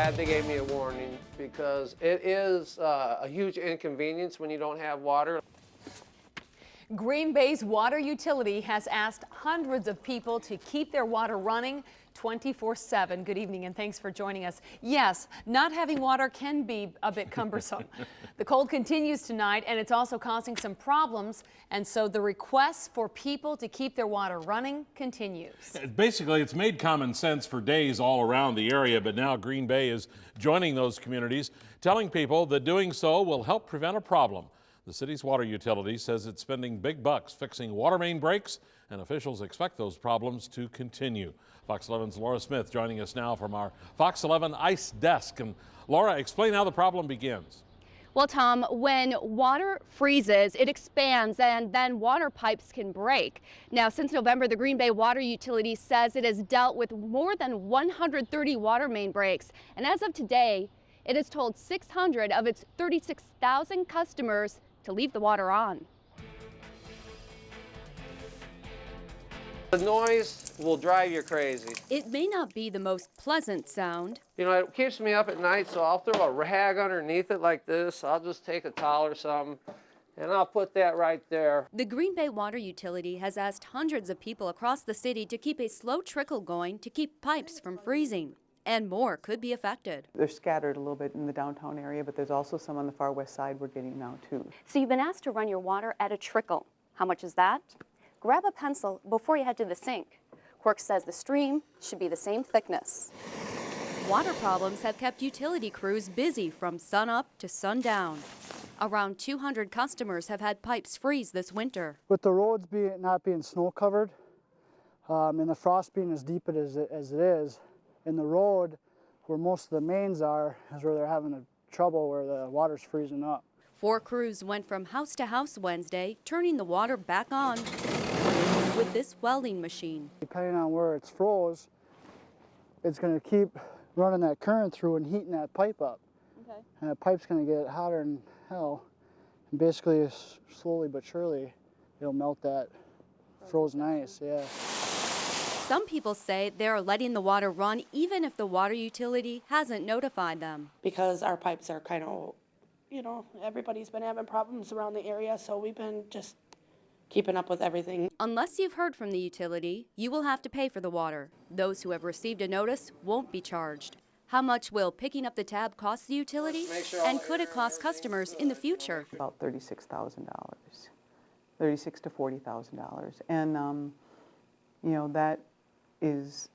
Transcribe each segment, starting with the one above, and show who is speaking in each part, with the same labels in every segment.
Speaker 1: glad they gave me a warning because it is a huge inconvenience when you don't have water.
Speaker 2: Green Bay's water utility has asked hundreds of people to keep their water running 24/7. Good evening and thanks for joining us. Yes, not having water can be a bit cumbersome. The cold continues tonight and it's also causing some problems, and so the request for people to keep their water running continues.
Speaker 3: Basically, it's made common sense for days all around the area, but now Green Bay is joining those communities, telling people that doing so will help prevent a problem. The city's water utility says it's spending big bucks fixing water main breaks, and officials expect those problems to continue. Fox 11's Laura Smith joining us now from our Fox 11 ice desk. And Laura, explain how the problem begins.
Speaker 4: Well, Tom, when water freezes, it expands and then water pipes can break. Now, since November, the Green Bay Water Utility says it has dealt with more than 130 water main breaks. And as of today, it has told 600 of its 36,000 customers to leave the water on.
Speaker 1: The noise will drive you crazy.
Speaker 4: It may not be the most pleasant sound.
Speaker 1: You know, it keeps me up at night, so I'll throw a rag underneath it like this. I'll just take a towel or something, and I'll put that right there.
Speaker 4: The Green Bay Water Utility has asked hundreds of people across the city to keep a slow trickle going to keep pipes from freezing. And more could be affected.
Speaker 5: They're scattered a little bit in the downtown area, but there's also some on the far west side we're getting now too.
Speaker 4: So you've been asked to run your water at a trickle. How much is that? Grab a pencil before you head to the sink. Quirk says the stream should be the same thickness. Water problems have kept utility crews busy from sunup to sundown. Around 200 customers have had pipes freeze this winter.
Speaker 6: With the roads not being snow covered and the frost being as deep as it is, in the road where most of the mains are is where they're having trouble, where the water's freezing up.
Speaker 4: 4 crews went from house to house Wednesday, turning the water back on with this welding machine.
Speaker 6: Depending on where it's froze, it's going to keep running that current through and heating that pipe up. Okay. And that pipe's going to get hotter than hell. And basically, slowly but surely, it'll melt that frozen ice. Yeah.
Speaker 4: Some people say they're letting the water run even if the water utility hasn't notified them.
Speaker 7: Because our pipes are kind of, you know, everybody's been having problems around the area, so we've been just keeping up with everything.
Speaker 4: Unless you've heard from the utility, you will have to pay for the water. Those who have received a notice won't be charged. How much will picking up the tab cost the utility? And could it cost customers in the future?
Speaker 5: About $36,000, $36,000 to $40,000. And, you know, that is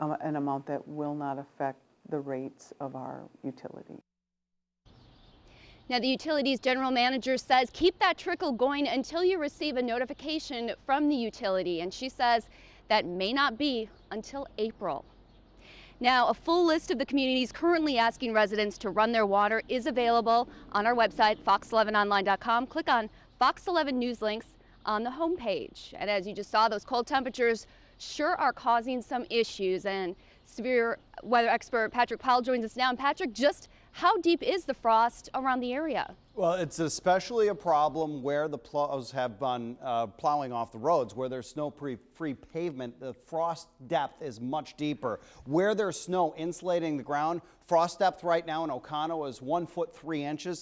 Speaker 5: an amount that will not affect the rates of our utility.
Speaker 4: Now, the utility's general manager says keep that trickle going until you receive a notification from the utility, and she says that may not be until April. Now, a full list of the communities currently asking residents to run their water is available on our website, fox11online.com. Click on Fox 11 News links on the homepage. And as you just saw, those cold temperatures sure are causing some issues, and severe weather expert Patrick Powell joins us now. And Patrick, just how deep is the frost around the area?
Speaker 8: Well, it's especially a problem where the plows have been plowing off the roads. Where there's snow-free pavement, the frost depth is much deeper. Where there's snow insulating the ground, frost depth right now in Oconto is 1 foot 3 inches.